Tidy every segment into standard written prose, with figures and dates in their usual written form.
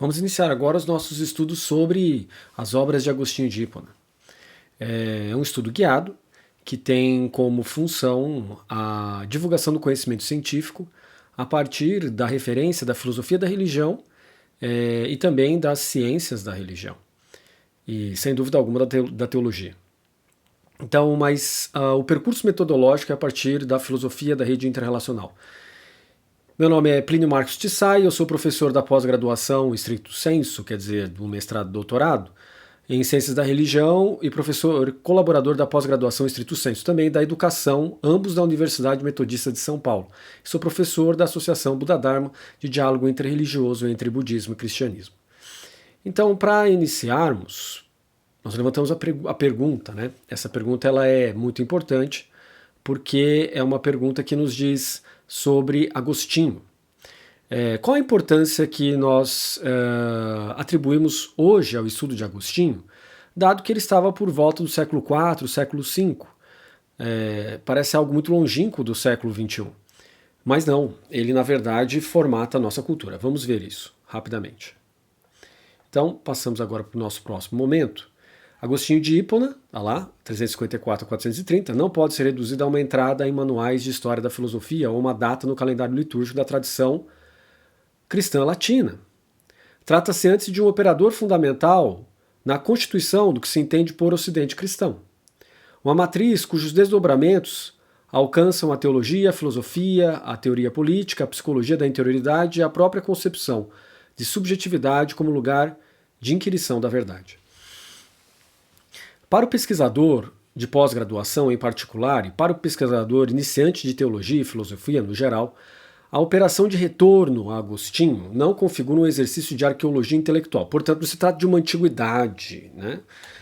Vamos iniciar agora os nossos estudos sobre as obras de Agostinho de Hipona. É um estudo guiado que tem como função a divulgação do conhecimento científico a partir da referência da filosofia da religião e também das ciências da religião e, sem dúvida alguma, da teologia. Então, mas o percurso metodológico é a partir da filosofia da rede interrelacional. Meu nome é Plínio Marcos Tissai, eu sou professor da pós-graduação stricto sensu, quer dizer, do mestrado e doutorado, em Ciências da Religião e professor colaborador da pós-graduação stricto sensu, também da Educação, ambos da Universidade Metodista de São Paulo. Sou professor da Associação Buda Dharma de Diálogo Interreligioso entre Budismo e Cristianismo. Então, para iniciarmos, nós levantamos a pergunta, né? Essa pergunta ela é muito importante porque é uma pergunta que nos diz sobre Agostinho. Qual a importância que nós atribuímos hoje ao estudo de Agostinho, dado que ele estava por volta do século IV, século V? Parece algo muito longínquo do século XXI. Mas não, ele na verdade formata a nossa cultura. Vamos ver isso rapidamente. Então, passamos agora para o nosso próximo momento. Agostinho de Hipona, lá, 354 a 430, não pode ser reduzido a uma entrada em manuais de história da filosofia ou uma data no calendário litúrgico da tradição cristã latina. Trata-se antes de um operador fundamental na constituição do que se entende por ocidente cristão. Uma matriz cujos desdobramentos alcançam a teologia, a filosofia, a teoria política, a psicologia da interioridade e a própria concepção de subjetividade como lugar de inquirição da verdade. Para o pesquisador de pós-graduação em particular, e para o pesquisador iniciante de teologia e filosofia no geral, a operação de retorno a Agostinho não configura um exercício de arqueologia intelectual. Portanto, não se trata de uma antiguidade, né?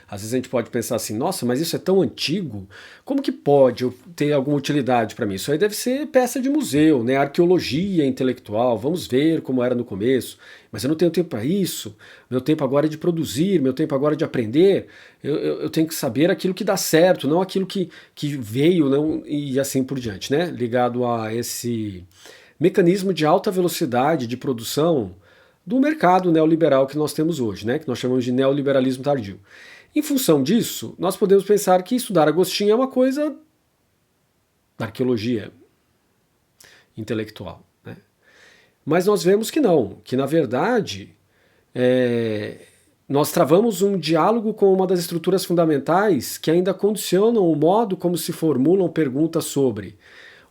Às vezes a gente pode pensar assim, nossa, mas isso é tão antigo, como que pode ter alguma utilidade para mim? Isso aí deve ser peça de museu, né? Arqueologia intelectual, vamos ver como era no começo. Mas eu não tenho tempo para isso, meu tempo agora é de produzir, meu tempo agora é de aprender, eu tenho que saber aquilo que dá certo, não aquilo que veio, não, e assim por diante, né? Ligado a esse mecanismo de alta velocidade de produção do mercado neoliberal que nós temos hoje, né? Que nós chamamos de neoliberalismo tardio. Em função disso, nós podemos pensar que estudar Agostinho é uma coisa da arqueologia intelectual, né? Mas nós vemos que não, que na verdade nós travamos um diálogo com uma das estruturas fundamentais que ainda condicionam o modo como se formulam perguntas sobre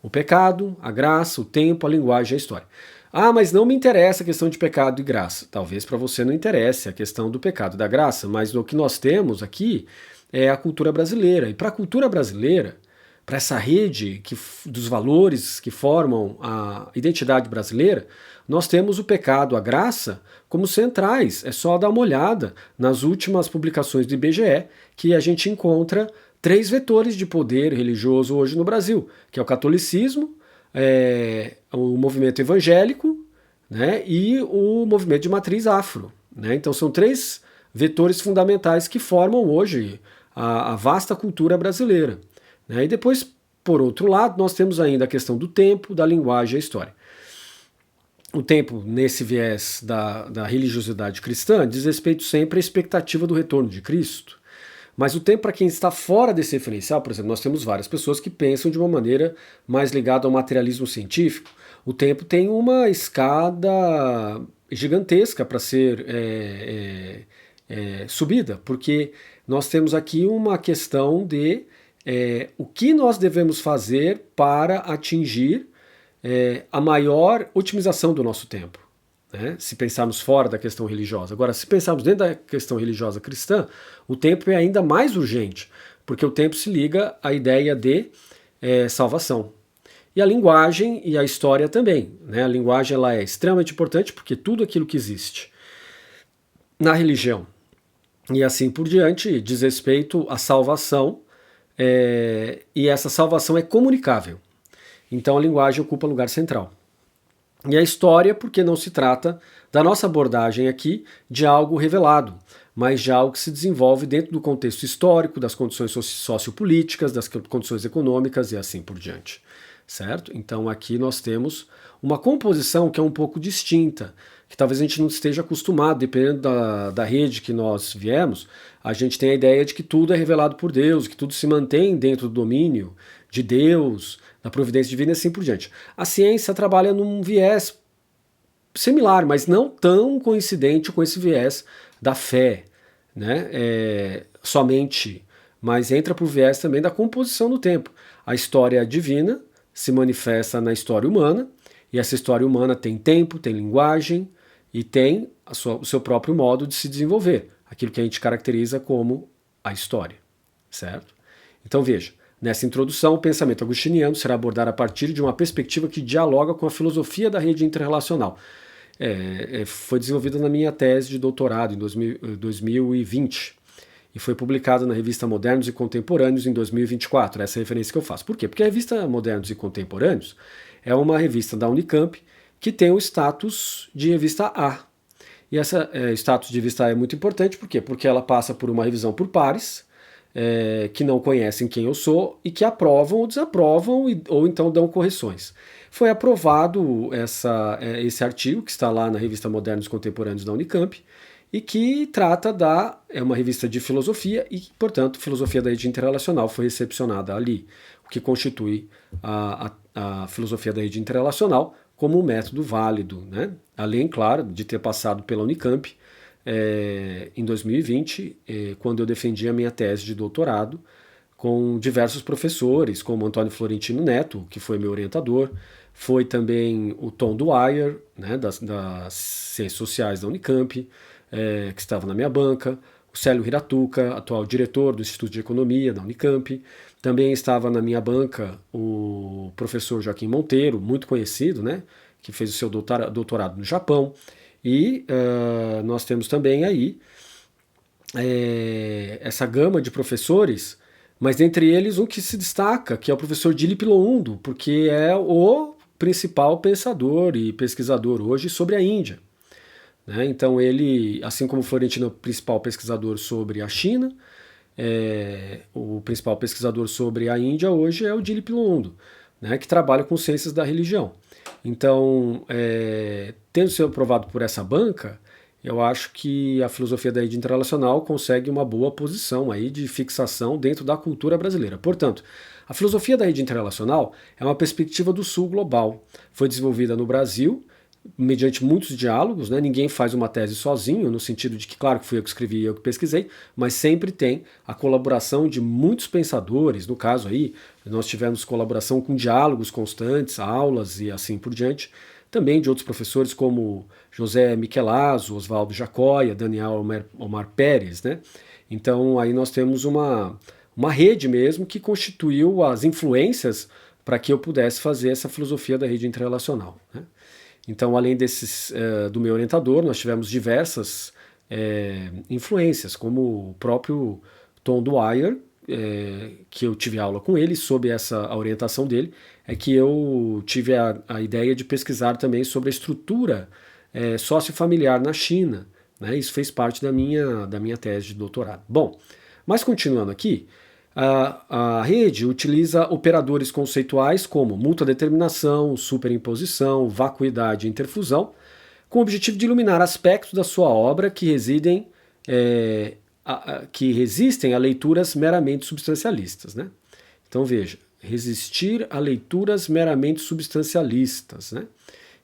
o pecado, a graça, o tempo, a linguagem e a história. Ah, mas não me interessa a questão de pecado e graça. Talvez para você não interesse a questão do pecado e da graça, mas o que nós temos aqui é a cultura brasileira. E para a cultura brasileira, para essa rede dos valores que formam a identidade brasileira, nós temos o pecado, a graça, como centrais. É só dar uma olhada nas últimas publicações do IBGE que a gente encontra 3 vetores de poder religioso hoje no Brasil, que é o catolicismo, o movimento evangélico, né, e o movimento de matriz afro, né? Então são 3 vetores fundamentais que formam hoje a vasta cultura brasileira, né? E depois, por outro lado, nós temos ainda a questão do tempo, da linguagem e a história. O tempo, nesse viés da religiosidade cristã, diz respeito sempre à expectativa do retorno de Cristo. Mas o tempo, para quem está fora desse referencial, por exemplo, nós temos várias pessoas que pensam de uma maneira mais ligada ao materialismo científico. O tempo tem uma escada gigantesca para ser subida, porque nós temos aqui uma questão de o que nós devemos fazer para atingir a maior otimização do nosso tempo, né? Se pensarmos fora da questão religiosa. Agora, se pensarmos dentro da questão religiosa cristã, o tempo é ainda mais urgente, porque o tempo se liga à ideia de salvação. E a linguagem e a história também, né? A linguagem ela é extremamente importante porque tudo aquilo que existe na religião e assim por diante diz respeito à salvação, e essa salvação é comunicável. Então a linguagem ocupa lugar central. E a história, porque não se trata da nossa abordagem aqui de algo revelado, mas de algo que se desenvolve dentro do contexto histórico, das condições sociopolíticas, das condições econômicas e assim por diante. Certo? Então aqui nós temos uma composição que é um pouco distinta, que talvez a gente não esteja acostumado, dependendo da rede que nós viemos, a gente tem a ideia de que tudo é revelado por Deus, que tudo se mantém dentro do domínio de Deus, da providência divina e assim por diante. A ciência trabalha num viés similar, mas não tão coincidente com esse viés da fé, né? Somente, mas entra por viés também da composição do tempo. A história divina se manifesta na história humana, e essa história humana tem tempo, tem linguagem e tem o seu próprio modo de se desenvolver, aquilo que a gente caracteriza como a história, certo? Então veja, nessa introdução, o pensamento agostiniano será abordado a partir de uma perspectiva que dialoga com a filosofia da rede interrelacional. Foi desenvolvida na minha tese de doutorado em 2020 e foi publicada na revista Modernos e Contemporâneos em 2024, essa é a referência que eu faço. Por quê? Porque a revista Modernos e Contemporâneos é uma revista da Unicamp que tem o status de revista A. E esse status de revista A é muito importante, por quê? Porque ela passa por uma revisão por pares, que não conhecem quem eu sou e que aprovam ou desaprovam ou então dão correções. Foi aprovado esse artigo, que está lá na revista Modernos e Contemporâneos da Unicamp, e que trata é uma revista de filosofia e, portanto, filosofia da rede interrelacional foi recepcionada ali, o que constitui a filosofia da rede interrelacional como um método válido, né? Além, claro, de ter passado pela Unicamp em 2020, quando eu defendi a minha tese de doutorado, com diversos professores, como Antônio Florentino Neto, que foi meu orientador, foi também o Tom Dwyer, né, das Ciências Sociais da Unicamp, que estava na minha banca, o Célio Hiratuca, atual diretor do Instituto de Economia da Unicamp, também estava na minha banca o professor Joaquim Monteiro, muito conhecido, né, que fez o seu doutorado no Japão, e nós temos também aí essa gama de professores, mas entre eles um que se destaca, que é o professor Dilip Loundo, porque é o principal pensador e pesquisador hoje sobre a Índia. Né? Então ele, assim como Florentino é o principal pesquisador sobre a China, o principal pesquisador sobre a Índia hoje é o Dilip Loundo, né, que trabalha com ciências da religião. Então, tendo sido aprovado por essa banca, eu acho que a filosofia da rede interrelacional consegue uma boa posição aí de fixação dentro da cultura brasileira. Portanto, a filosofia da rede interrelacional é uma perspectiva do sul global. Foi desenvolvida no Brasil, mediante muitos diálogos, né? Ninguém faz uma tese sozinho, no sentido de que, claro que fui eu que escrevi e eu que pesquisei, mas sempre tem a colaboração de muitos pensadores. No caso aí, nós tivemos colaboração com diálogos constantes, aulas e assim por diante, também de outros professores como José Michelazzo, Oswaldo Jacóia, Daniel Omar Pérez, né? Então aí nós temos uma rede mesmo que constituiu as influências para que eu pudesse fazer essa filosofia da rede interrelacional, né? Então, além do meu orientador, nós tivemos diversas influências, como o próprio Tom Dwyer, que eu tive aula com ele, sob a orientação dele, é que eu tive a ideia de pesquisar também sobre a estrutura sociofamiliar na China, né? Isso fez parte da minha tese de doutorado. Bom, mas continuando aqui, a rede utiliza operadores conceituais como mutua-determinação, superimposição, vacuidade e interfusão, com o objetivo de iluminar aspectos da sua obra que resistem a leituras meramente substancialistas, né? Então veja, resistir a leituras meramente substancialistas, né?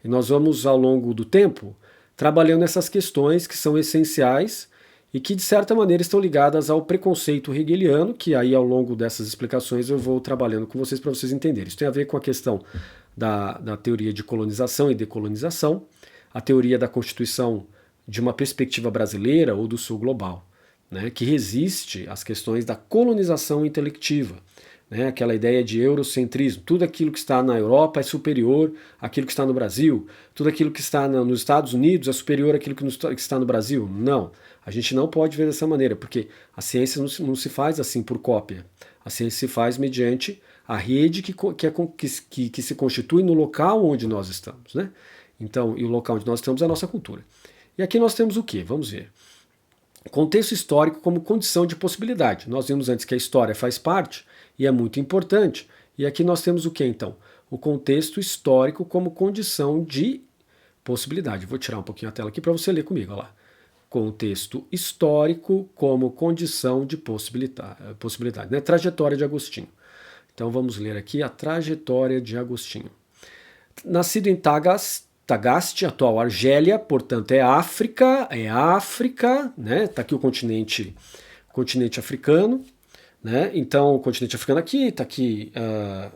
E nós vamos, ao longo do tempo, trabalhando essas questões que são essenciais e que, de certa maneira, estão ligadas ao preconceito hegeliano, que aí, ao longo dessas explicações, eu vou trabalhando com vocês para vocês entenderem. Isso tem a ver com a questão da teoria de colonização e decolonização, a teoria da constituição de uma perspectiva brasileira ou do sul global, né, que resiste às questões da colonização intelectiva, né, aquela ideia de eurocentrismo. Tudo aquilo que está na Europa é superior àquilo que está no Brasil, tudo aquilo que está nos Estados Unidos é superior àquilo que está no Brasil. Não. A gente não pode ver dessa maneira, porque a ciência não se faz assim por cópia. A ciência se faz mediante a rede que se constitui no local onde nós estamos, né? Então, e o local onde nós estamos é a nossa cultura. E aqui nós temos o quê? Vamos ver. Contexto histórico como condição de possibilidade. Nós vimos antes que a história faz parte e é muito importante. E aqui nós temos o quê, então? O contexto histórico como condição de possibilidade. Vou tirar um pouquinho a tela aqui para você ler comigo, olha lá. Contexto histórico como condição de possibilidade, né? Trajetória de Agostinho. Então vamos ler aqui a trajetória de Agostinho. Nascido em Tagaste, atual Argélia, portanto é África, né? Tá aqui o continente africano, né? Então o continente africano aqui, tá aqui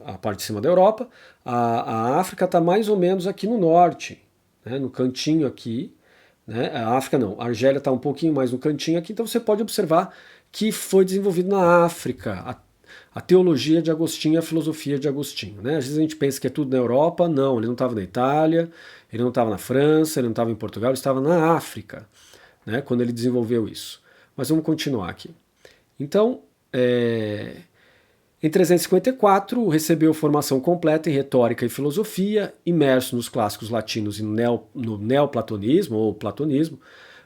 a parte de cima da Europa, a África está mais ou menos aqui no norte, né? No cantinho aqui, né? A África não, a Argélia está um pouquinho mais no cantinho aqui, então você pode observar que foi desenvolvido na África a teologia de Agostinho e a filosofia de Agostinho, né? Às vezes a gente pensa que é tudo na Europa, não, ele não estava na Itália, ele não estava na França, ele não estava em Portugal, ele estava na África, né? Quando ele desenvolveu isso. Mas vamos continuar aqui. Então, em 354, recebeu formação completa em retórica e filosofia, imerso nos clássicos latinos e no neoplatonismo, ou platonismo,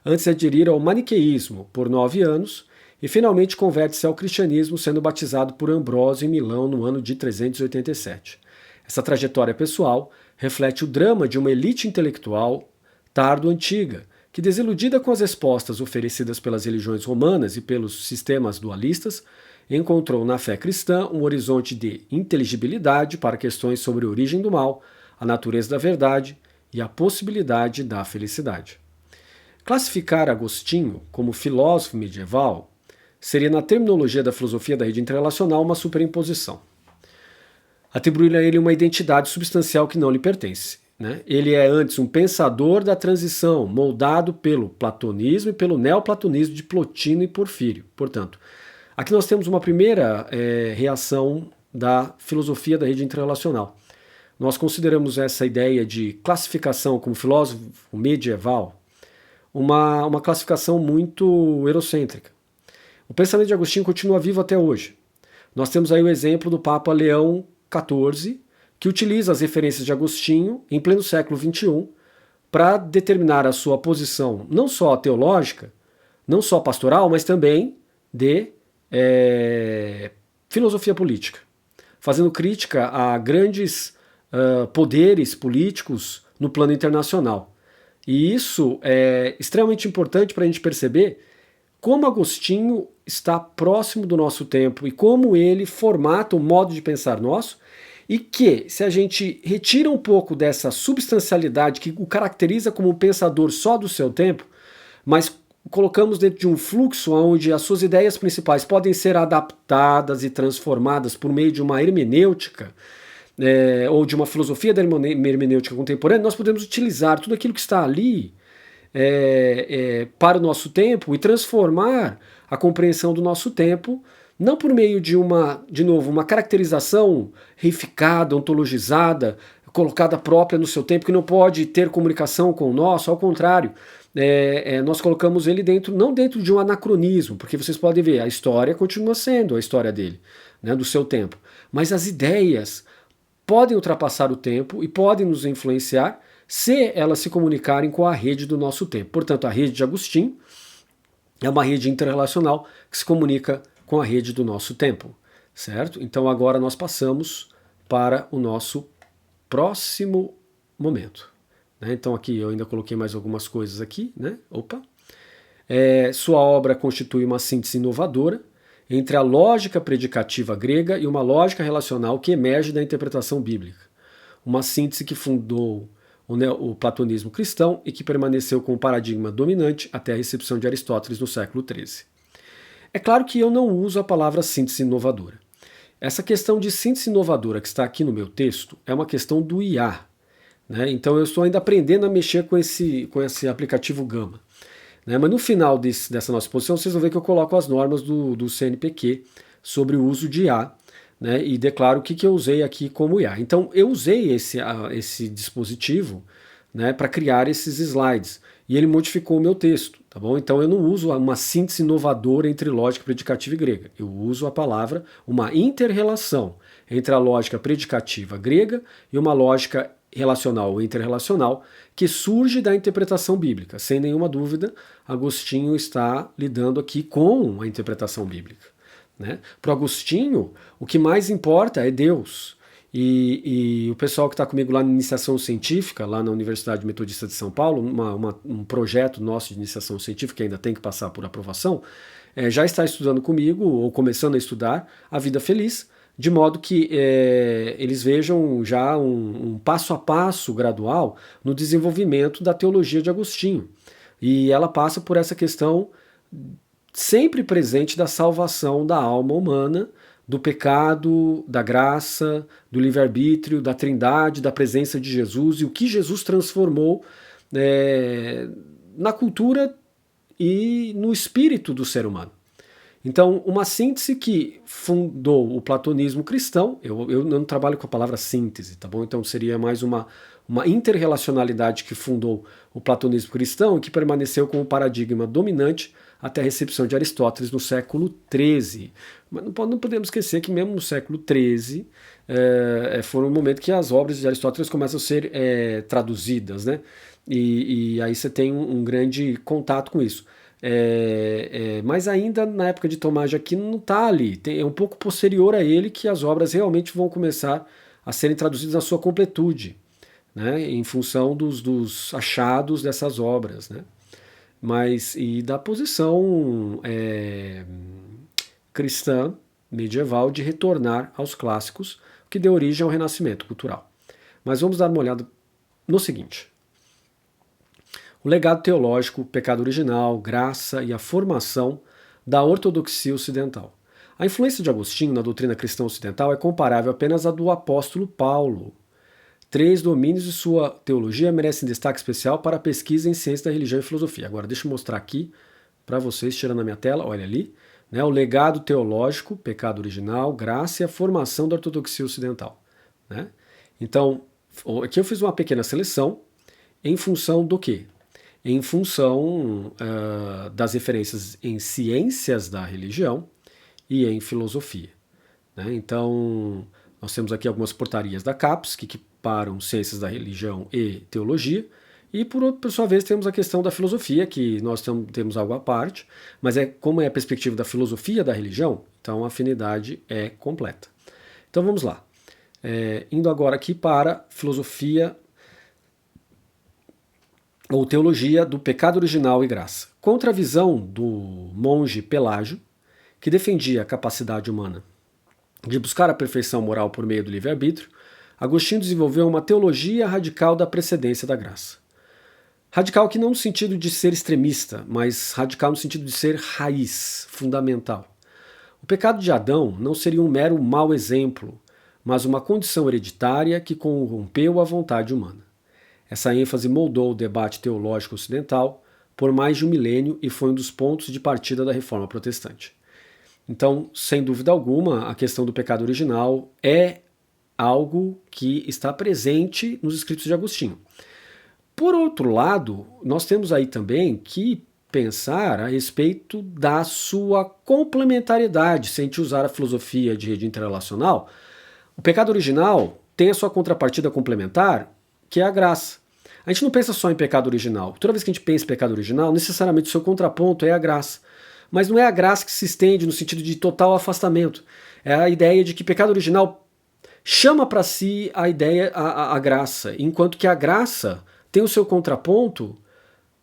antes de aderir ao maniqueísmo por 9 anos, e finalmente converte-se ao cristianismo, sendo batizado por Ambrósio em Milão no ano de 387. Essa trajetória pessoal reflete o drama de uma elite intelectual tardo-antiga, que, desiludida com as respostas oferecidas pelas religiões romanas e pelos sistemas dualistas, encontrou na fé cristã um horizonte de inteligibilidade para questões sobre a origem do mal, a natureza da verdade e a possibilidade da felicidade. Classificar Agostinho como filósofo medieval seria, na terminologia da filosofia da rede interrelacional, uma superimposição. Atribuir a ele uma identidade substancial que não lhe pertence, né? Ele é antes um pensador da transição, moldado pelo platonismo e pelo neoplatonismo de Plotino e Porfírio. Portanto, aqui nós temos uma primeira reação da filosofia da rede interrelacional. Nós consideramos essa ideia de classificação como filósofo medieval uma classificação muito eurocêntrica. O pensamento de Agostinho continua vivo até hoje. Nós temos aí o exemplo do Papa Leão XIV, que utiliza as referências de Agostinho em pleno século XXI para determinar a sua posição não só teológica, não só pastoral, mas também de filosofia política, fazendo crítica a grandes poderes políticos no plano internacional. E isso é extremamente importante para a gente perceber como Agostinho está próximo do nosso tempo e como ele formata o modo de pensar nosso, e que, se a gente retira um pouco dessa substancialidade que o caracteriza como um pensador só do seu tempo, mas colocamos dentro de um fluxo onde as suas ideias principais podem ser adaptadas e transformadas por meio de uma hermenêutica, ou de uma filosofia da hermenêutica contemporânea, nós podemos utilizar tudo aquilo que está ali para o nosso tempo e transformar a compreensão do nosso tempo, não por meio de uma caracterização reificada, ontologizada, colocada própria no seu tempo, que não pode ter comunicação com o nosso, ao contrário, nós colocamos ele não dentro de um anacronismo, porque vocês podem ver, a história continua sendo a história dele, né, do seu tempo, mas as ideias podem ultrapassar o tempo e podem nos influenciar se elas se comunicarem com a rede do nosso tempo. Portanto, a rede de Agostinho é uma rede interrelacional que se comunica com a rede do nosso tempo, certo? Então agora nós passamos para o nosso próximo momento, né? Então aqui eu ainda coloquei mais algumas coisas aqui, né? Sua obra constitui uma síntese inovadora entre a lógica predicativa grega e uma lógica relacional que emerge da interpretação bíblica. Uma síntese que fundou o platonismo cristão e que permaneceu como paradigma dominante até a recepção de Aristóteles no século XIII. É claro que eu não uso a palavra síntese inovadora. Essa questão de síntese inovadora que está aqui no meu texto é uma questão do IA, né? Então eu estou ainda aprendendo a mexer com esse aplicativo Gama, né? Mas no final dessa nossa exposição vocês vão ver que eu coloco as normas do CNPq sobre o uso de IA, né, e declaro o que eu usei aqui como IA. Então eu usei esse dispositivo, né, para criar esses slides e ele modificou o meu texto, tá bom? Então eu não uso uma síntese inovadora entre lógica predicativa e grega. Eu uso a palavra uma inter-relação entre a lógica predicativa grega e uma lógica relacional ou interrelacional que surge da interpretação bíblica. Sem nenhuma dúvida, Agostinho está lidando aqui com a interpretação bíblica, né? Para Agostinho, o que mais importa é Deus. E o pessoal que está comigo lá na iniciação científica, lá na Universidade Metodista de São Paulo, um projeto nosso de iniciação científica que ainda tem que passar por aprovação, já está estudando comigo, ou começando a estudar, a vida feliz, de modo que eles vejam já um passo a passo gradual no desenvolvimento da teologia de Agostinho. E ela passa por essa questão sempre presente da salvação da alma humana, do pecado, da graça, do livre-arbítrio, da trindade, da presença de Jesus e o que Jesus transformou na cultura e no espírito do ser humano. Então, uma síntese que fundou o platonismo cristão, eu não trabalho com a palavra síntese, tá bom? Então seria mais uma interrelacionalidade que fundou o platonismo cristão e que permaneceu como paradigma dominante até a recepção de Aristóteles no século XIII. Mas não podemos esquecer que mesmo no século XIII foi um momento que as obras de Aristóteles começam a ser traduzidas, né? E aí você tem um grande contato com isso. Mas ainda na época de Tomás de Aquino não está ali. É um pouco posterior a ele que as obras realmente vão começar a serem traduzidas na sua completude, né, em função dos achados dessas obras, né, e da posição cristã medieval de retornar aos clássicos, que deu origem ao renascimento cultural. Mas vamos dar uma olhada no seguinte. O legado teológico, o pecado original, graça e a formação da ortodoxia ocidental. A influência de Agostinho na doutrina cristã ocidental é comparável apenas à do apóstolo Paulo. 3 domínios de sua teologia merecem destaque especial para a pesquisa em ciência da religião e filosofia. Agora, deixa eu mostrar aqui para vocês, tirando a minha tela, olha ali, né, o legado teológico, pecado original, graça e a formação da ortodoxia ocidental. Né? Então, aqui eu fiz uma pequena seleção em função do quê? Em função das referências em ciências da religião e em filosofia. Né? Então, nós temos aqui algumas portarias da CAPES, que equiparam ciências da religião e teologia, e por sua vez temos a questão da filosofia, que nós temos algo à parte, mas como é a perspectiva da filosofia da religião, então a afinidade é completa. Então vamos lá. Indo agora aqui para filosofia ou teologia do pecado original e graça. Contra a visão do monge Pelágio, que defendia a capacidade humana de buscar a perfeição moral por meio do livre-arbítrio, Agostinho desenvolveu uma teologia radical da precedência da graça. Radical que não no sentido de ser extremista, mas radical no sentido de ser raiz, fundamental. O pecado de Adão não seria um mero mau exemplo, mas uma condição hereditária que corrompeu a vontade humana. Essa ênfase moldou o debate teológico ocidental por mais de um milênio e foi um dos pontos de partida da Reforma Protestante. Então, sem dúvida alguma, a questão do pecado original é algo que está presente nos escritos de Agostinho. Por outro lado, nós temos aí também que pensar a respeito da sua complementariedade, sem te usar a filosofia de rede interrelacional. O pecado original tem a sua contrapartida complementar, que é a graça. A gente não pensa só em pecado original. Toda vez que a gente pensa em pecado original, necessariamente o seu contraponto é a graça. Mas não é a graça que se estende no sentido de total afastamento. É a ideia de que pecado original chama para si a ideia, a graça, enquanto que a graça tem o seu contraponto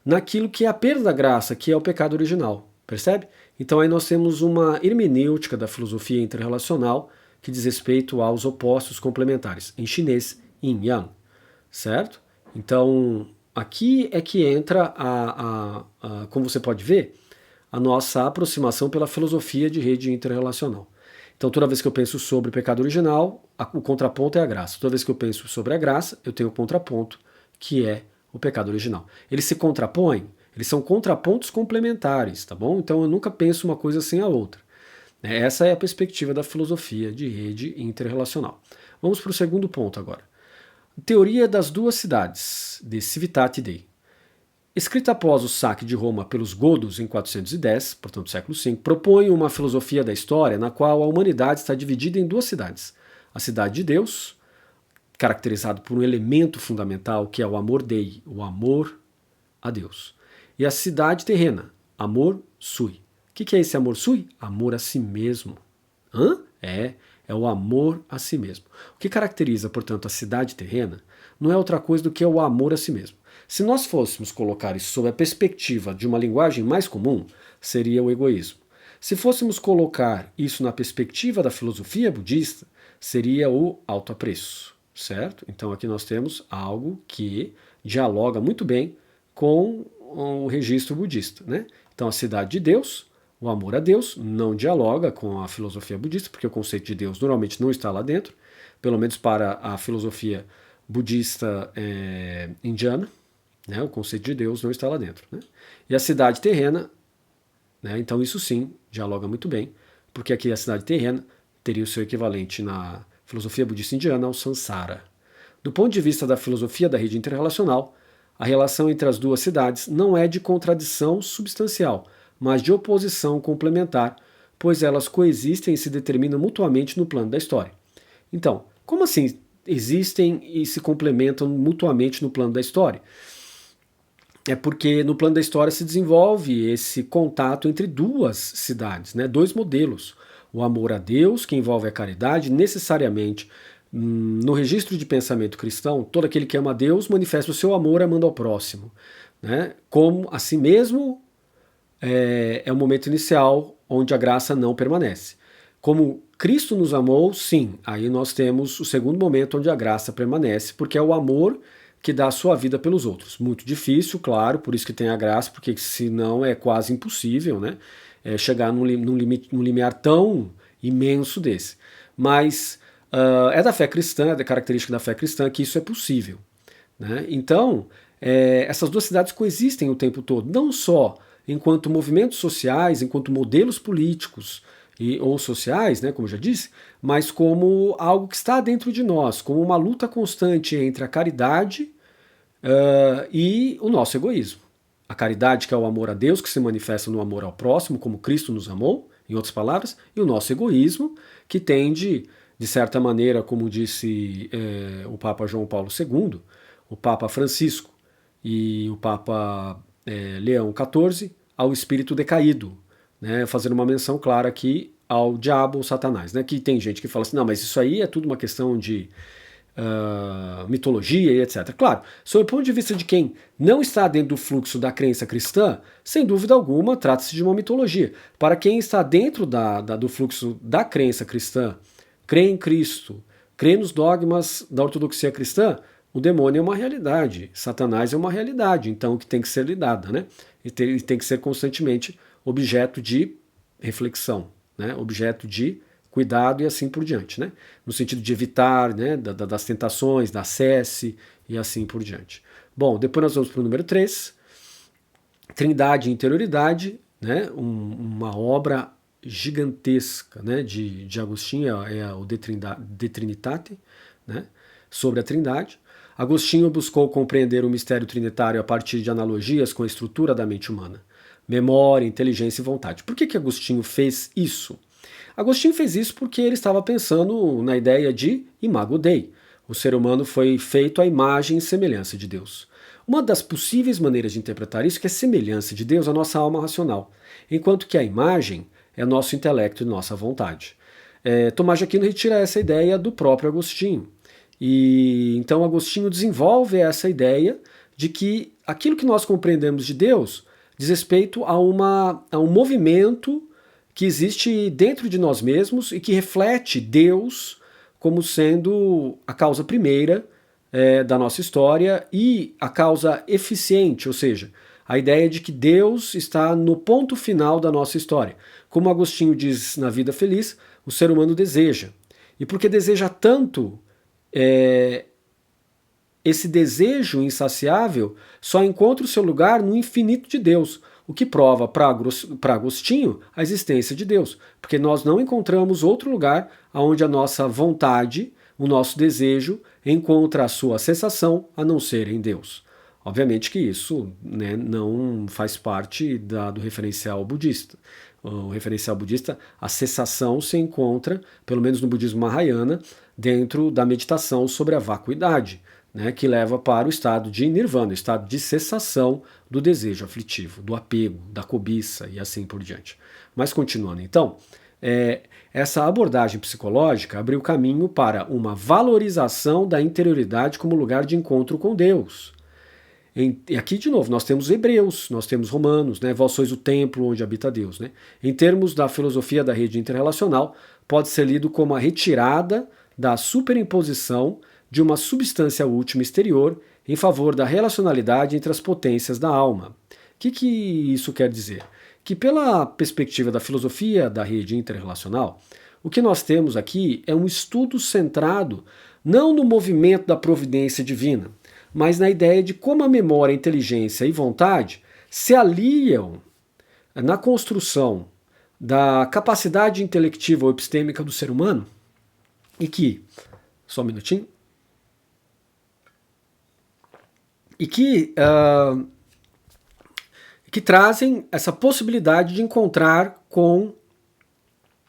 naquilo que é a perda da graça, que é o pecado original. Percebe? Então aí nós temos uma hermenêutica da filosofia interrelacional que diz respeito aos opostos complementares, em chinês, yin yang. Certo? Então, aqui é que entra, como você pode ver, a nossa aproximação pela filosofia de rede interrelacional. Então, toda vez que eu penso sobre o pecado original, o contraponto é a graça. Toda vez que eu penso sobre a graça, eu tenho o contraponto, que é o pecado original. Eles se contrapõem, eles são contrapontos complementares, tá bom? Então, eu nunca penso uma coisa sem a outra. Essa é a perspectiva da filosofia de rede interrelacional. Vamos para o segundo ponto agora. Teoria das duas cidades, de Civitate Dei. Escrita após o saque de Roma pelos godos em 410, portanto século V, propõe uma filosofia da história na qual a humanidade está dividida em duas cidades. A cidade de Deus, caracterizado por um elemento fundamental que é o amor Dei, o amor a Deus. E a cidade terrena, amor sui. O que é esse amor sui? Amor a si mesmo. É é o amor a si mesmo. O que caracteriza, portanto, a cidade terrena não é outra coisa do que o amor a si mesmo. Se nós fôssemos colocar isso sob a perspectiva de uma linguagem mais comum, seria o egoísmo. Se fôssemos colocar isso na perspectiva da filosofia budista, seria o autoapreço, certo? Então aqui nós temos algo que dialoga muito bem com o registro budista, né? Então a cidade de Deus, o amor a Deus, não dialoga com a filosofia budista, porque o conceito de Deus normalmente não está lá dentro, pelo menos para a filosofia budista indiana, né? O conceito de Deus não está lá dentro, né? E a cidade terrena, né? Então isso sim dialoga muito bem, porque aqui a cidade terrena teria o seu equivalente na filosofia budista indiana ao samsara. Do ponto de vista da filosofia da rede interrelacional, a relação entre as duas cidades não é de contradição substancial, mas de oposição complementar, pois elas coexistem e se determinam mutuamente no plano da história. Então, como assim existem e se complementam mutuamente no plano da história? É porque no plano da história se desenvolve esse contato entre duas cidades, né? Dois modelos. O amor a Deus, que envolve a caridade, necessariamente no registro de pensamento cristão, todo aquele que ama a Deus manifesta o seu amor amando ao próximo, né? Como a si mesmo é o momento inicial onde a graça não permanece. Como Cristo nos amou, sim, aí nós temos o segundo momento onde a graça permanece, porque é o amor que dá a sua vida pelos outros. Muito difícil, claro, por isso que tem a graça, porque senão é quase impossível, né? Chegar num limiar tão imenso desse. Mas é da fé cristã, é da característica da fé cristã que isso é possível, né? Então, essas duas cidades coexistem o tempo todo, não só enquanto movimentos sociais, enquanto modelos políticos ou sociais, né, como eu já disse, mas como algo que está dentro de nós, como uma luta constante entre a caridade e o nosso egoísmo. A caridade, que é o amor a Deus, que se manifesta no amor ao próximo, como Cristo nos amou, em outras palavras, e o nosso egoísmo, que tende, de certa maneira, como disse o Papa João Paulo II, o Papa Francisco e o Papa Leão XIV, ao espírito decaído, né, fazendo uma menção clara aqui ao diabo ou Satanás, né, que tem gente que fala assim, não, mas isso aí é tudo uma questão de mitologia e etc. Claro, sob o ponto de vista de quem não está dentro do fluxo da crença cristã, sem dúvida alguma, trata-se de uma mitologia. Para quem está dentro do fluxo da crença cristã, crê em Cristo, crê nos dogmas da ortodoxia cristã, o demônio é uma realidade, Satanás é uma realidade, então que tem que ser lidada, né? E tem que ser constantemente objeto de reflexão, né? Objeto de cuidado e assim por diante, né? No sentido de evitar, né, das tentações, da acesse e assim por diante. Bom, depois nós vamos para o número 3, Trindade e Interioridade, né? Uma obra gigantesca, né, de Agostinho, é o De Trinitate, né, sobre a Trindade. Agostinho buscou compreender o mistério trinitário a partir de analogias com a estrutura da mente humana. Memória, inteligência e vontade. Por que Agostinho fez isso? Agostinho fez isso porque ele estava pensando na ideia de imago Dei. O ser humano foi feito à imagem e semelhança de Deus. Uma das possíveis maneiras de interpretar isso é que a semelhança de Deus é a nossa alma racional, enquanto que a imagem é nosso intelecto e nossa vontade. Tomás de Aquino retira essa ideia do próprio Agostinho. E então Agostinho desenvolve essa ideia de que aquilo que nós compreendemos de Deus diz respeito a um movimento que existe dentro de nós mesmos e que reflete Deus como sendo a causa primeira da nossa história e a causa eficiente, ou seja, a ideia de que Deus está no ponto final da nossa história. Como Agostinho diz na Vida Feliz, o ser humano deseja. E porque deseja tanto, esse desejo insaciável só encontra o seu lugar no infinito de Deus, o que prova para Agostinho a existência de Deus, porque nós não encontramos outro lugar onde a nossa vontade, o nosso desejo, encontra a sua cessação a não ser em Deus. Obviamente que isso, né, não faz parte do referencial budista. O referencial budista, a cessação se encontra, pelo menos no budismo Mahayana, dentro da meditação sobre a vacuidade, né, que leva para o estado de nirvana, o estado de cessação do desejo aflitivo, do apego, da cobiça e assim por diante. Mas continuando então, Essa abordagem psicológica abriu caminho para uma valorização da interioridade como lugar de encontro com Deus. E aqui, de novo, nós temos Hebreus, nós temos Romanos, né? Vós sois o templo onde habita Deus. Né? Em termos da filosofia da rede interrelacional, pode ser lido como a retirada da superimposição de uma substância última exterior em favor da relacionalidade entre as potências da alma. O que isso quer dizer? Que pela perspectiva da filosofia da rede interrelacional, o que nós temos aqui é um estudo centrado não no movimento da providência divina, mas na ideia de como a memória, a inteligência e vontade se aliam na construção da capacidade intelectiva ou epistêmica do ser humano e que, só um minutinho, e que trazem essa possibilidade de encontrar com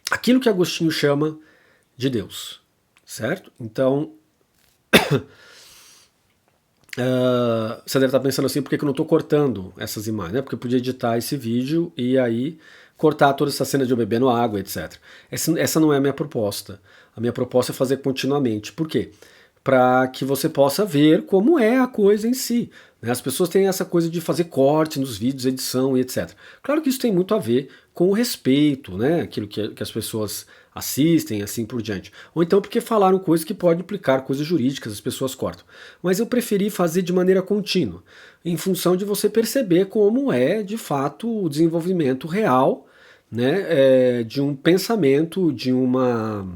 aquilo que Agostinho chama de Deus, certo? Então, você deve estar pensando assim, por que eu não estou cortando essas imagens? Né? Porque eu podia editar esse vídeo e aí cortar toda essa cena de eu bebendo água, etc. Essa não é a minha proposta. A minha proposta é fazer continuamente. Por quê? Para que você possa ver como é a coisa em si. Né? As pessoas têm essa coisa de fazer corte nos vídeos, edição e etc. Claro que isso tem muito a ver com o respeito, né? Aquilo que as pessoas assistem, assim por diante. Ou então porque falaram coisas que podem implicar coisas jurídicas, as pessoas cortam. Mas eu preferi fazer de maneira contínua, em função de você perceber como é, de fato, o desenvolvimento real, né? De um pensamento, de um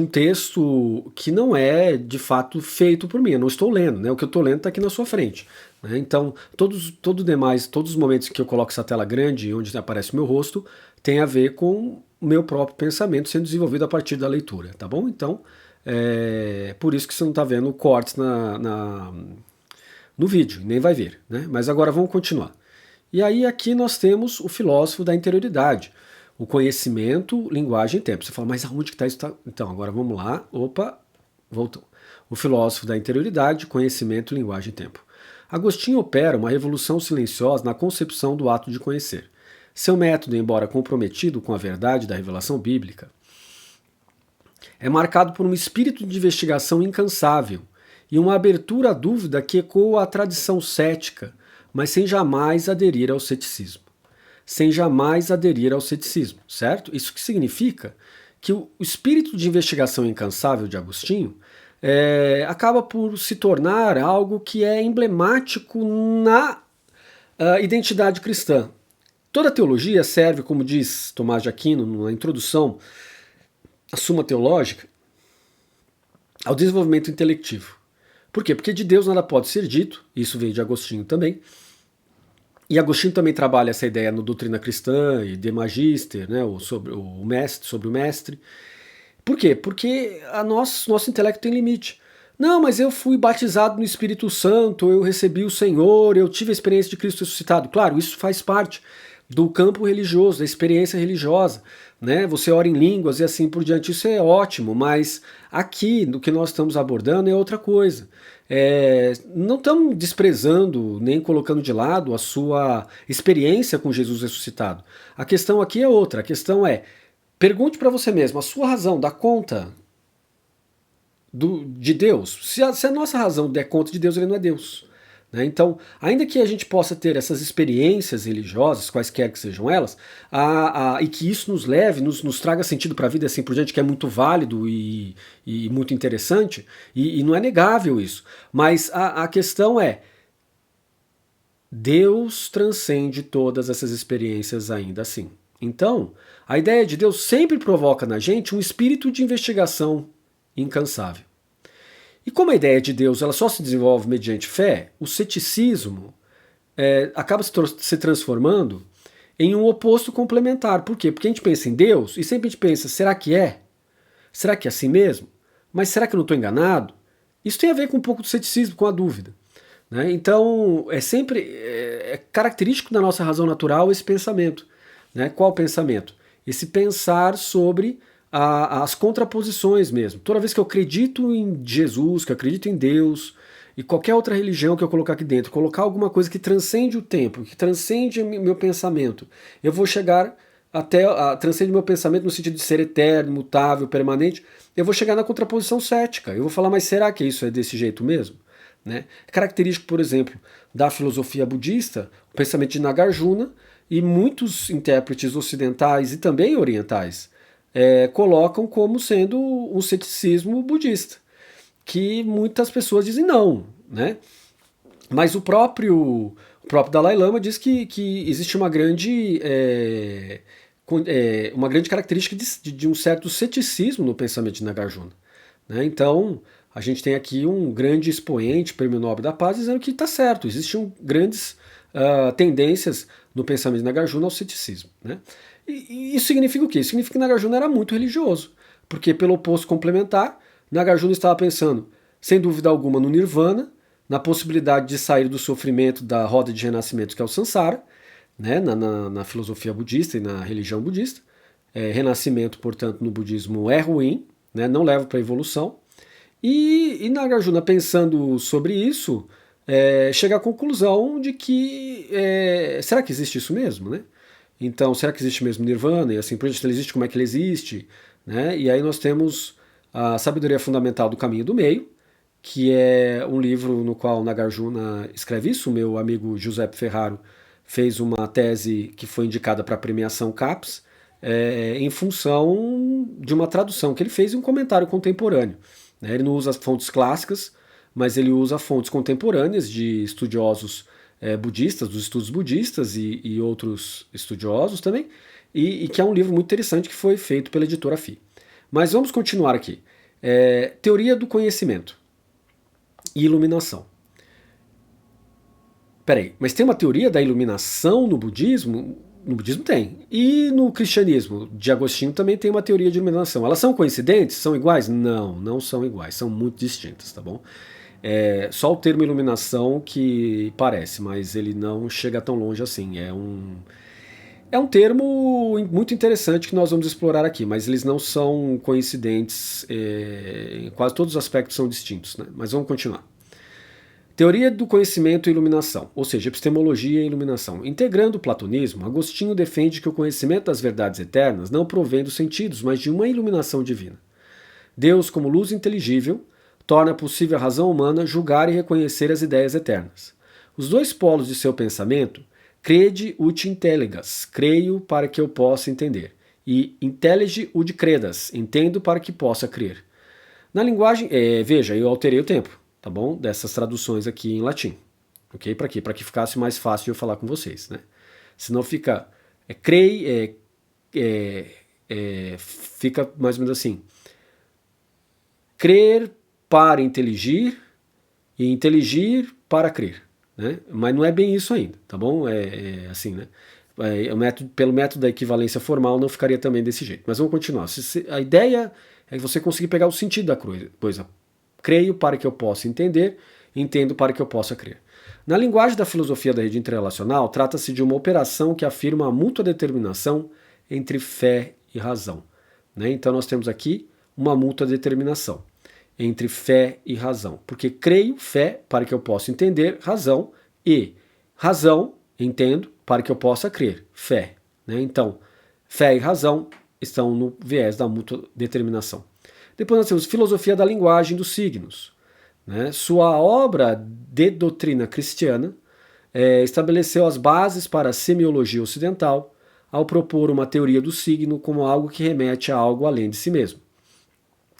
texto que não é de fato feito por mim. Eu não estou lendo, né? O que eu estou lendo está aqui na sua frente. Né? Então, todos os momentos que eu coloco essa tela grande, onde aparece o meu rosto, tem a ver com o meu próprio pensamento sendo desenvolvido a partir da leitura, tá bom? Então, por isso que você não está vendo cortes no vídeo, nem vai ver, né? Mas agora vamos continuar. E aí aqui nós temos o filósofo da interioridade, o conhecimento, linguagem e tempo. Você fala, mas aonde que está isso? Então, agora vamos lá. Opa, voltou. O filósofo da interioridade, conhecimento, linguagem e tempo. Agostinho opera uma revolução silenciosa na concepção do ato de conhecer. Seu método, embora comprometido com a verdade da revelação bíblica, é marcado por um espírito de investigação incansável e uma abertura à dúvida que ecoa a tradição cética, mas sem jamais aderir ao ceticismo. Certo? Isso que significa que o espírito de investigação incansável de Agostinho acaba por se tornar algo que é emblemático na identidade cristã. Toda teologia serve, como diz Tomás de Aquino na introdução à Suma Teológica, ao desenvolvimento intelectivo. Por quê? Porque de Deus nada pode ser dito, isso veio de Agostinho também, e Agostinho também trabalha essa ideia no Doutrina Cristã e De Magister, né, sobre o mestre. Por quê? Porque nosso intelecto tem limite. Não, mas eu fui batizado no Espírito Santo, eu recebi o Senhor, eu tive a experiência de Cristo ressuscitado. Claro, isso faz parte do campo religioso, da experiência religiosa, né? Você ora em línguas e assim por diante, isso é ótimo, mas aqui, no que nós estamos abordando, é outra coisa. Não estamos desprezando nem colocando de lado a sua experiência com Jesus ressuscitado. A questão aqui é outra, a questão é, pergunte para você mesmo, a sua razão dá conta de Deus? Se a nossa razão der conta de Deus, ele não é Deus. Né? Então, ainda que a gente possa ter essas experiências religiosas, quaisquer que sejam elas, e que isso nos leve, nos traga sentido para a vida assim por diante, que é muito válido e muito interessante, e não é negável isso. Mas a questão é, Deus transcende todas essas experiências ainda assim. Então, a ideia de Deus sempre provoca na gente um espírito de investigação incansável. E como a ideia de Deus ela só se desenvolve mediante fé, o ceticismo acaba se transformando em um oposto complementar. Por quê? Porque a gente pensa em Deus e sempre a gente pensa, será que é? Será que é assim mesmo? Mas será que eu não estou enganado? Isso tem a ver com um pouco do ceticismo, com a dúvida. Né? Então, é característico da nossa razão natural esse pensamento. Né? Qual pensamento? Esse pensar sobre as contraposições mesmo. Toda vez que eu acredito em Jesus, que eu acredito em Deus, e qualquer outra religião que eu colocar aqui dentro, colocar alguma coisa que transcende o tempo, que transcende meu pensamento, eu vou chegar transcende meu pensamento no sentido de ser eterno, mutável, permanente, eu vou chegar na contraposição cética. Eu vou falar, mas será que isso é desse jeito mesmo? Né? É característico, por exemplo, da filosofia budista, o pensamento de Nagarjuna, e muitos intérpretes ocidentais e também orientais colocam como sendo um ceticismo budista, que muitas pessoas dizem não, né? Mas o próprio Dalai Lama diz que existe uma grande característica de um certo ceticismo no pensamento de Nagarjuna. Né? Então, a gente tem aqui um grande expoente, Prêmio Nobel da Paz, dizendo que está certo, existem grandes tendências no pensamento de Nagarjuna ao ceticismo. Né? E isso significa o quê? Isso significa que Nagarjuna era muito religioso, porque pelo oposto complementar, Nagarjuna estava pensando, sem dúvida alguma, no Nirvana, na possibilidade de sair do sofrimento da roda de renascimento que é o Sansara, né, na filosofia budista e na religião budista. Renascimento, portanto, no budismo é ruim, né, não leva para a evolução. E Nagarjuna, pensando sobre isso, chega à conclusão de que será que existe isso mesmo? Né? Então, será que existe mesmo Nirvana? E assim, por exemplo, ele existe, como é que ele existe? Né? E aí nós temos a Sabedoria Fundamental do Caminho do Meio, que é um livro no qual Nagarjuna escreve isso. O meu amigo Giuseppe Ferraro fez uma tese que foi indicada para a premiação CAPES em função de uma tradução que ele fez e um comentário contemporâneo. Né? Ele não usa fontes clássicas, mas ele usa fontes contemporâneas de estudiosos budistas, dos estudos budistas e outros estudiosos também, e que é um livro muito interessante que foi feito pela editora FI. Mas vamos continuar aqui. Teoria do conhecimento e iluminação. Peraí, mas tem uma teoria da iluminação no budismo? No budismo tem. E no cristianismo de Agostinho também tem uma teoria de iluminação. Elas são coincidentes? São iguais? Não, não são iguais. São muito distintas, tá bom? Só o termo iluminação que parece, mas ele não chega tão longe assim. É um termo muito interessante que nós vamos explorar aqui, mas eles não são coincidentes, em quase todos os aspectos são distintos, né? Mas vamos continuar. Teoria do conhecimento e iluminação, ou seja, epistemologia e iluminação. Integrando o platonismo, Agostinho defende que o conhecimento das verdades eternas não provém dos sentidos, mas de uma iluminação divina. Deus, como luz inteligível, torna possível à razão humana julgar e reconhecer as ideias eternas. Os dois polos de seu pensamento, crede ut intelligas, creio para que eu possa entender, e intellige ut credas, entendo para que possa crer. Na linguagem, veja, eu alterei o tempo, tá bom? Dessas traduções aqui em latim, ok? Para quê? Para que ficasse mais fácil de eu falar com vocês, né? Senão fica, fica mais ou menos assim, crer para inteligir e inteligir para crer. Né? Mas não é bem isso ainda, tá bom? Assim, né? Pelo método da equivalência formal não ficaria também desse jeito. Mas vamos continuar. A ideia é você conseguir pegar o sentido da coisa. Creio para que eu possa entender, entendo para que eu possa crer. Na linguagem da filosofia da rede interrelacional, trata-se de uma operação que afirma a mútua determinação entre fé e razão. Né? Então nós temos aqui uma mútua determinação entre fé e razão. Porque creio, fé, para que eu possa entender, razão, e razão, entendo, para que eu possa crer, fé. Né? Então, fé e razão estão no viés da mútua determinação. Depois nós temos filosofia da linguagem dos signos. Né? Sua obra de doutrina cristiana estabeleceu as bases para a semiologia ocidental, ao propor uma teoria do signo como algo que remete a algo além de si mesmo.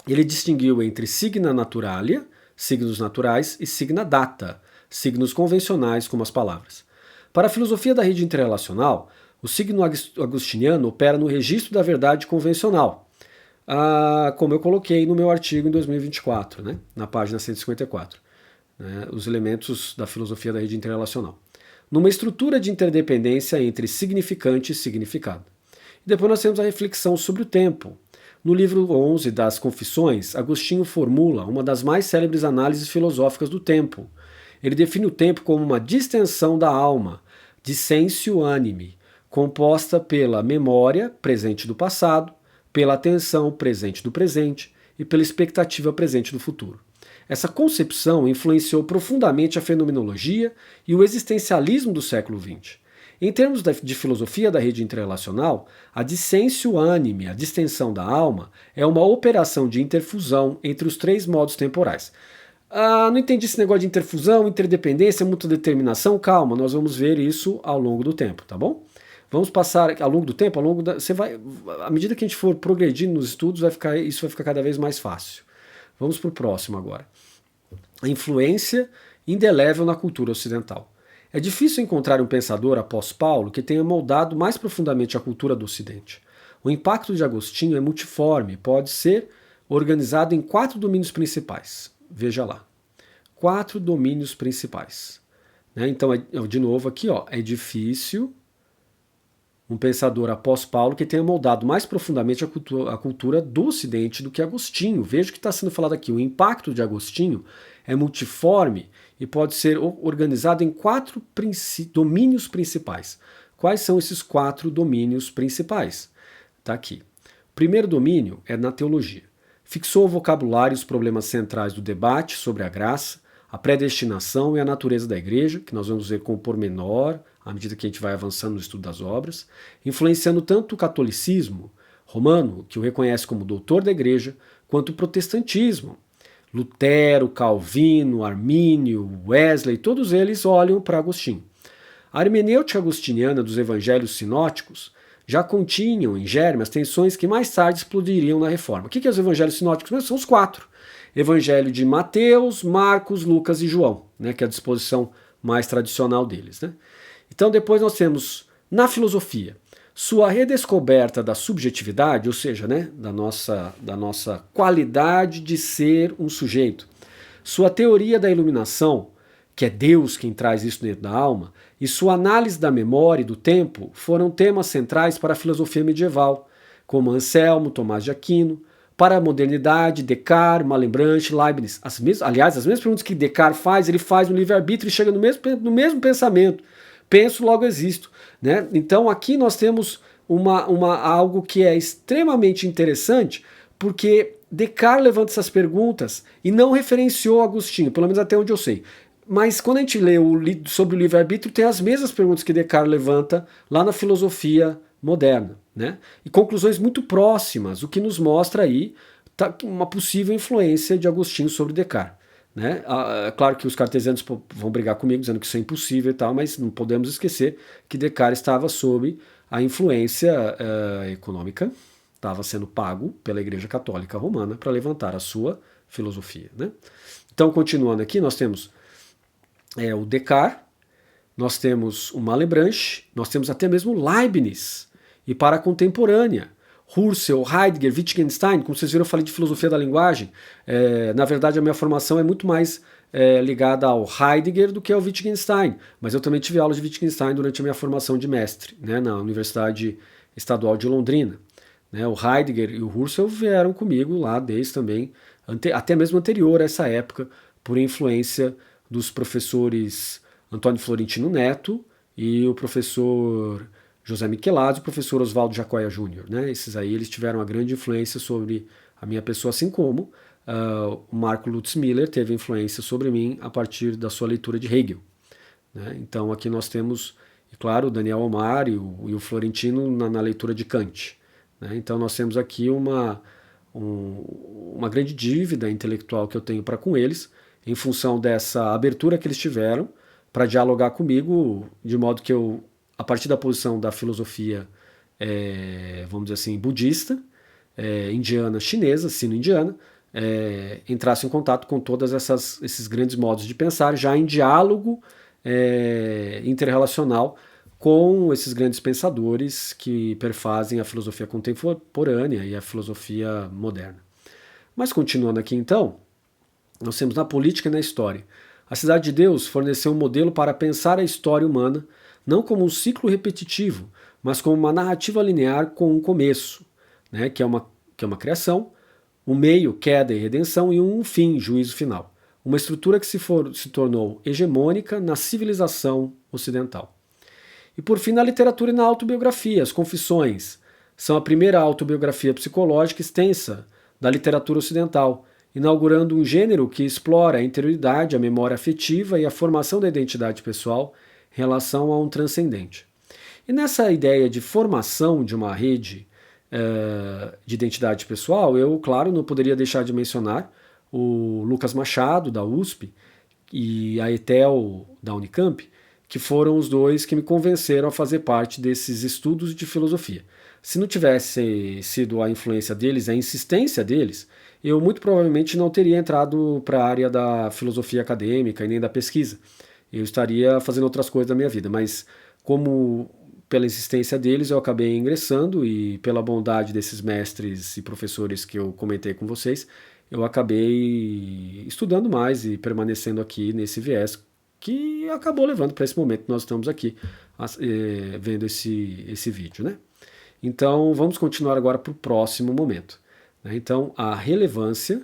Ele distinguiu entre signa naturalia, signos naturais, e signa data, signos convencionais como as palavras. Para a filosofia da rede interrelacional, o signo agostiniano opera no registro da verdade convencional, como eu coloquei no meu artigo em 2024, né, na página 154, né, os elementos da filosofia da rede interrelacional, numa estrutura de interdependência entre significante e significado. E depois nós temos a reflexão sobre o tempo. No livro 11 das Confissões, Agostinho formula uma das mais célebres análises filosóficas do tempo. Ele define o tempo como uma distensão da alma, dissensio animi, composta pela memória, presente do passado, pela atenção, presente do presente, e pela expectativa, presente do futuro. Essa concepção influenciou profundamente a fenomenologia e o existencialismo do século XX. Em termos de filosofia da rede interrelacional, a dissensio animi, a distensão da alma, é uma operação de interfusão entre os três modos temporais. Não entendi esse negócio de interfusão, interdependência, mutua determinação. Calma, nós vamos ver isso ao longo do tempo, tá bom? Vamos passar ao longo do tempo, à medida que a gente for progredindo nos estudos, isso vai ficar cada vez mais fácil. Vamos para o próximo agora. A influência indelével na cultura ocidental. É difícil encontrar um pensador após Paulo que tenha moldado mais profundamente a cultura do Ocidente. O impacto de Agostinho é multiforme, pode ser organizado em 4 domínios principais. Veja lá. 4 domínios principais. Então, de novo aqui, é difícil um pensador após Paulo que tenha moldado mais profundamente a cultura do Ocidente do que Agostinho. Veja o que está sendo falado aqui. O impacto de Agostinho é multiforme e pode ser organizado em 4 domínios principais. Quais são esses 4 domínios principais? Está aqui. O primeiro domínio é na teologia. Fixou o vocabulário e os problemas centrais do debate sobre a graça, a predestinação e a natureza da igreja, que nós vamos ver com pormenor à medida que a gente vai avançando no estudo das obras, influenciando tanto o catolicismo romano, que o reconhece como doutor da igreja, quanto o protestantismo. Lutero, Calvino, Armínio, Wesley, todos eles olham para Agostinho. A hermenêutica agostiniana dos evangelhos sinóticos já continham em germe as tensões que mais tarde explodiriam na Reforma. O que é os evangelhos sinóticos? São os 4. Evangelho de Mateus, Marcos, Lucas e João, que é a disposição mais tradicional deles. Então depois nós temos, na filosofia, sua redescoberta da subjetividade, ou seja, da nossa qualidade de ser um sujeito. Sua teoria da iluminação, que é Deus quem traz isso dentro da alma, e sua análise da memória e do tempo foram temas centrais para a filosofia medieval, como Anselmo, Tomás de Aquino. Para a modernidade, Descartes, Malebranche, Leibniz. Aliás, as mesmas perguntas que Descartes faz, ele faz no livre-arbítrio e chega no mesmo pensamento. Penso, logo existo. Então aqui nós temos algo que é extremamente interessante, porque Descartes levanta essas perguntas e não referenciou Agostinho, pelo menos até onde eu sei. Mas quando a gente lê sobre o livre-arbítrio, tem as mesmas perguntas que Descartes levanta lá na filosofia moderna. E conclusões muito próximas, o que nos mostra aí uma possível influência de Agostinho sobre Descartes. Claro que os cartesianos vão brigar comigo dizendo que isso é impossível e tal, mas não podemos esquecer que Descartes estava sob a influência econômica, estava sendo pago pela Igreja Católica Romana para levantar a sua filosofia. Então, continuando aqui, nós temos o Descartes, nós temos o Malebranche, nós temos até mesmo Leibniz. E para a contemporânea, Husserl, Heidegger, Wittgenstein, como vocês viram, eu falei de filosofia da linguagem. Na verdade, a minha formação é muito mais ligada ao Heidegger do que ao Wittgenstein. Mas eu também tive aula de Wittgenstein durante a minha formação de mestre, na Universidade Estadual de Londrina. O Heidegger e o Husserl vieram comigo lá desde também, até mesmo anterior a essa época, por influência dos professores Antônio Florentino Neto e o professor José Michelazzi e o professor Oswaldo Jacóia Júnior. Esses aí eles tiveram uma grande influência sobre a minha pessoa, assim como o Marco Lutz Miller teve influência sobre mim a partir da sua leitura de Hegel. Então aqui nós temos, claro, o Daniel Omar e o Florentino na leitura de Kant. Então nós temos aqui uma grande dívida intelectual que eu tenho para com eles, em função dessa abertura que eles tiveram para dialogar comigo, de modo que eu, a partir da posição da filosofia, vamos dizer assim, budista, indiana, chinesa, sino-indiana, entrasse em contato com todos esses grandes modos de pensar, já em diálogo interrelacional com esses grandes pensadores que perfazem a filosofia contemporânea e a filosofia moderna. Mas continuando aqui então, nós temos na política e na história. A Cidade de Deus forneceu um modelo para pensar a história humana não como um ciclo repetitivo, mas como uma narrativa linear com um começo, que é uma criação, um meio, queda e redenção, e um fim, juízo final. Uma estrutura que se tornou hegemônica na civilização ocidental. E por fim, na literatura e na autobiografia, as confissões são a primeira autobiografia psicológica extensa da literatura ocidental, inaugurando um gênero que explora a interioridade, a memória afetiva e a formação da identidade pessoal em relação a um transcendente. E nessa ideia de formação de uma rede de identidade pessoal, eu, claro, não poderia deixar de mencionar o Lucas Machado, da USP, e a Etel, da Unicamp, que foram os dois que me convenceram a fazer parte desses estudos de filosofia. Se não tivesse sido a influência deles, a insistência deles, eu muito provavelmente não teria entrado para a área da filosofia acadêmica e nem da pesquisa. Eu estaria fazendo outras coisas da minha vida, mas como pela insistência deles eu acabei ingressando e pela bondade desses mestres e professores que eu comentei com vocês, eu acabei estudando mais e permanecendo aqui nesse viés que acabou levando para esse momento que nós estamos aqui vendo esse vídeo, né? Então vamos continuar agora para o próximo momento. Né? Então a relevância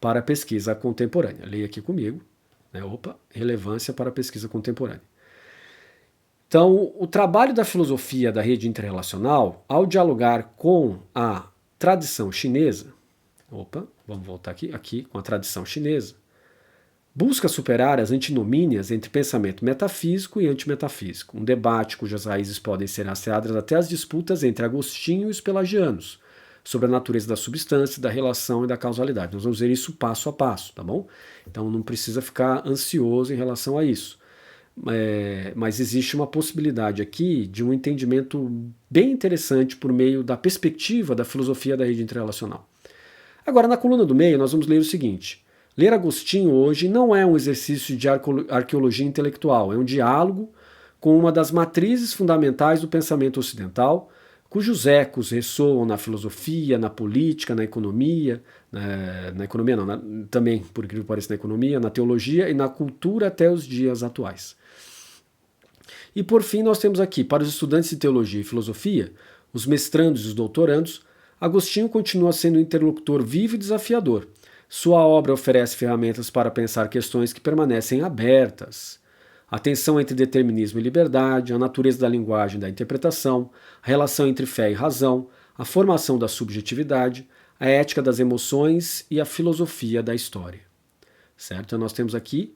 para a pesquisa contemporânea. Leia aqui comigo. Né? Relevância para a pesquisa contemporânea. Então, o trabalho da filosofia da rede interrelacional, ao dialogar com a tradição chinesa, vamos voltar aqui com a tradição chinesa, busca superar as antinomínias entre pensamento metafísico e antimetafísico, um debate cujas raízes podem ser rastreadas até as disputas entre Agostinho e os pelagianos, sobre a natureza da substância, da relação e da causalidade. Nós vamos ver isso passo a passo, tá bom? Então não precisa ficar ansioso em relação a isso. Mas existe uma possibilidade aqui de um entendimento bem interessante por meio da perspectiva da filosofia da rede interrelacional. Agora, na coluna do meio, nós vamos ler o seguinte. Ler Agostinho hoje não é um exercício de arqueologia intelectual, é um diálogo com uma das matrizes fundamentais do pensamento ocidental, cujos ecos ressoam na filosofia, na política, na economia, também, por incrível que pareça, na economia, na teologia e na cultura até os dias atuais. E por fim nós temos aqui, para os estudantes de teologia e filosofia, os mestrandos e os doutorandos, Agostinho continua sendo um interlocutor vivo e desafiador. Sua obra oferece ferramentas para pensar questões que permanecem abertas. A tensão entre determinismo e liberdade, a natureza da linguagem e da interpretação, a relação entre fé e razão, a formação da subjetividade, a ética das emoções e a filosofia da história. Certo? Então nós temos aqui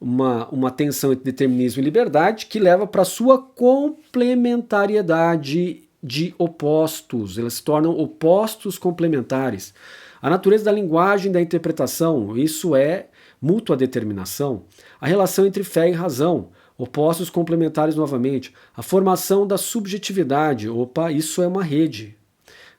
uma tensão entre determinismo e liberdade que leva para a sua complementariedade de opostos. Elas se tornam opostos complementares. A natureza da linguagem e da interpretação, isso é mútua determinação. A relação entre fé e razão, opostos complementares novamente. A formação da subjetividade, isso é uma rede.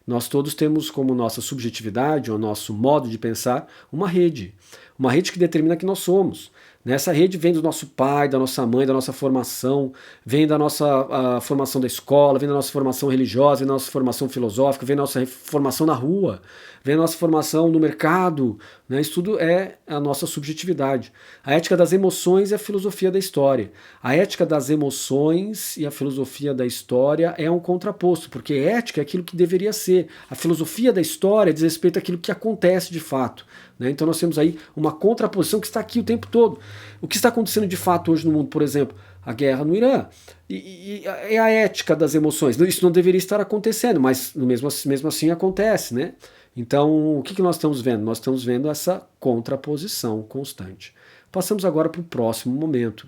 Nós todos temos como nossa subjetividade, ou nosso modo de pensar, uma rede. Uma rede que determina quem nós somos. Essa rede vem do nosso pai, da nossa mãe, da nossa formação, vem da nossa formação da escola, vem da nossa formação religiosa, vem da nossa formação filosófica, vem da nossa formação na rua, vem da nossa formação no mercado. Né? Isso tudo é a nossa subjetividade. A ética das emoções e a filosofia da história. A ética das emoções e a filosofia da história é um contraposto, porque ética é aquilo que deveria ser. A filosofia da história diz respeito àquilo que acontece de fato. Né? Então nós temos aí uma contraposição que está aqui o tempo todo. O que está acontecendo de fato hoje no mundo, por exemplo, a guerra no Irã, e a ética das emoções. Isso não deveria estar acontecendo, mas mesmo assim acontece, né? Então, o que nós estamos vendo? Nós estamos vendo essa contraposição constante. Passamos agora para o próximo momento,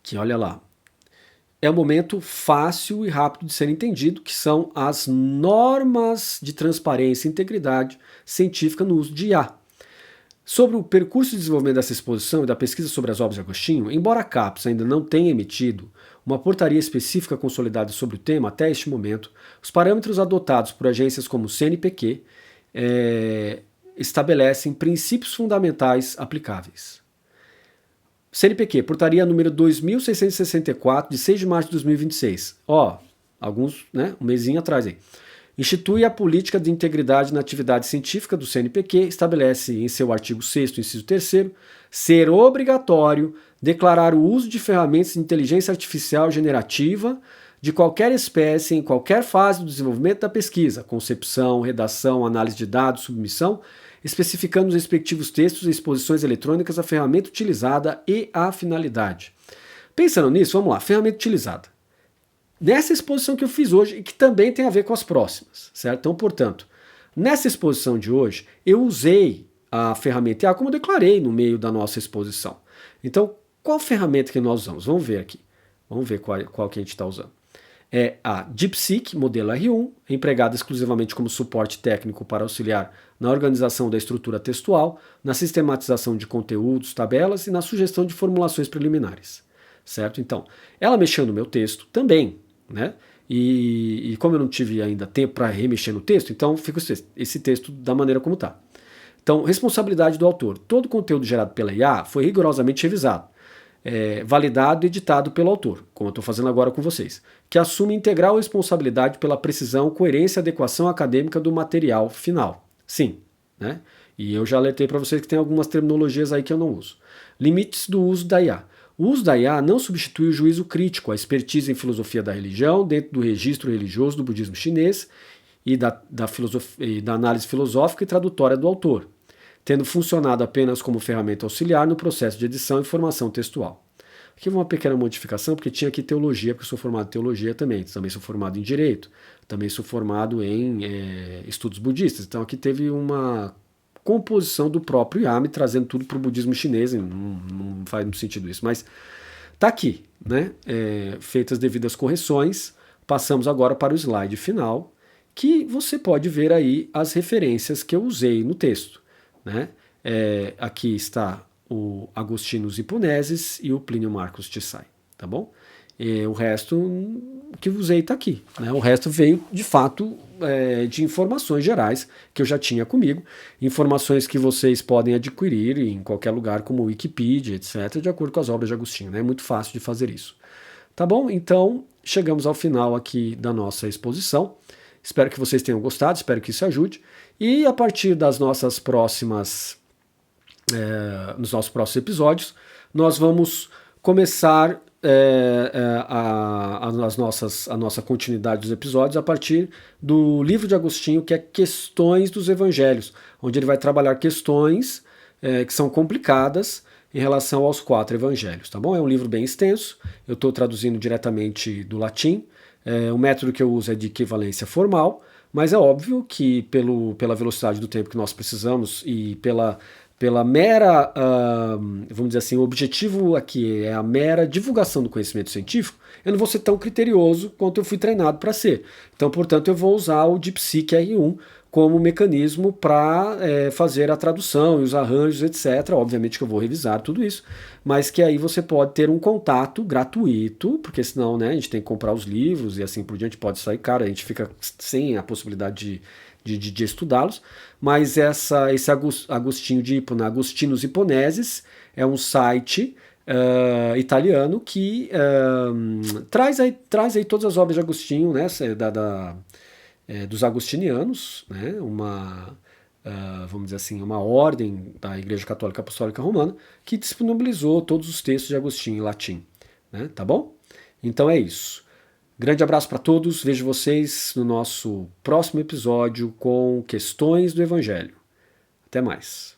que olha lá, é um momento fácil e rápido de ser entendido, que são as normas de transparência e integridade científica no uso de IA. Sobre o percurso de desenvolvimento dessa exposição e da pesquisa sobre as obras de Agostinho, embora a CAPES ainda não tenha emitido uma portaria específica consolidada sobre o tema até este momento, os parâmetros adotados por agências como o CNPq estabelecem princípios fundamentais aplicáveis. CNPq, portaria número 2664, de 6 de março de 2026. Um mesinho atrás aí. Institui a política de integridade na atividade científica do CNPq, estabelece em seu artigo 6º, inciso 3º, ser obrigatório declarar o uso de ferramentas de inteligência artificial generativa de qualquer espécie em qualquer fase do desenvolvimento da pesquisa, concepção, redação, análise de dados, submissão, especificando os respectivos textos e exposições eletrônicas, a ferramenta utilizada e a finalidade. Pensando nisso, vamos lá, ferramenta utilizada. Nessa exposição que eu fiz hoje e que também tem a ver com as próximas, certo? Então, portanto, nessa exposição de hoje, eu usei a ferramenta IA como eu declarei no meio da nossa exposição. Então, qual ferramenta que nós usamos? Vamos ver aqui. Vamos ver qual que a gente está usando. É a DeepSeek, modelo R1, empregada exclusivamente como suporte técnico para auxiliar na organização da estrutura textual, na sistematização de conteúdos, tabelas e na sugestão de formulações preliminares. Certo? Então, ela mexeu no meu texto também, né? E como eu não tive ainda tempo para remexer no texto, então fica esse texto da maneira como está. Então, responsabilidade do autor. Todo conteúdo gerado pela IA foi rigorosamente revisado, validado e editado pelo autor, como eu estou fazendo agora com vocês, que assume integral responsabilidade pela precisão, coerência e adequação acadêmica do material final. Sim, né? E eu já alertei para vocês que tem algumas terminologias aí que eu não uso. Limites do uso da IA. O uso da IA não substitui o juízo crítico, a expertise em filosofia da religião, dentro do registro religioso do budismo chinês e da análise filosófica e tradutória do autor, tendo funcionado apenas como ferramenta auxiliar no processo de edição e formação textual. Aqui uma pequena modificação, porque tinha aqui teologia, porque eu sou formado em teologia também sou formado em direito, também sou formado em estudos budistas, então aqui teve uma composição do próprio Yami, trazendo tudo para o budismo chinês, não faz muito sentido isso, mas tá aqui, né? Feitas devidas correções, passamos agora para o slide final, que você pode ver aí as referências que eu usei no texto, né? Aqui está o Agostinus Hipponesis e o Plínio Marcos Tissai, tá bom? O resto que eu usei está aqui, né? O resto veio de fato de informações gerais que eu já tinha comigo, informações que vocês podem adquirir em qualquer lugar como Wikipedia, etc., de acordo com as obras de Agostinho, né? É muito fácil de fazer isso. Tá bom? Então, chegamos ao final aqui da nossa exposição. Espero que vocês tenham gostado, espero que isso ajude. E a partir das nossas próximas, nos nossos próximos episódios, nós vamos começar a nossa continuidade dos episódios a partir do livro de Agostinho, que é Questões dos Evangelhos, onde ele vai trabalhar questões que são complicadas em relação aos 4 evangelhos, tá bom? É um livro bem extenso, eu estou traduzindo diretamente do latim, o método que eu uso é de equivalência formal, mas é óbvio que pela velocidade do tempo que nós precisamos e pela mera, vamos dizer assim, o objetivo aqui é a mera divulgação do conhecimento científico, eu não vou ser tão criterioso quanto eu fui treinado para ser. Então, portanto, eu vou usar o DeepSeek R1 como mecanismo para fazer a tradução e os arranjos, etc. Obviamente que eu vou revisar tudo isso, mas que aí você pode ter um contato gratuito, porque senão, né, a gente tem que comprar os livros e assim por diante, pode sair caro, a gente fica sem a possibilidade de estudá-los, mas esse Agostinho de Hipona, Agostinus Hipponesis, é um site italiano que traz aí todas as obras de Agostinho, né, dos agostinianos, né, vamos dizer assim, uma ordem da Igreja Católica Apostólica Romana que disponibilizou todos os textos de Agostinho em latim, né, tá bom? Então é isso. Grande abraço para todos, vejo vocês no nosso próximo episódio com Questões do Evangelho. Até mais.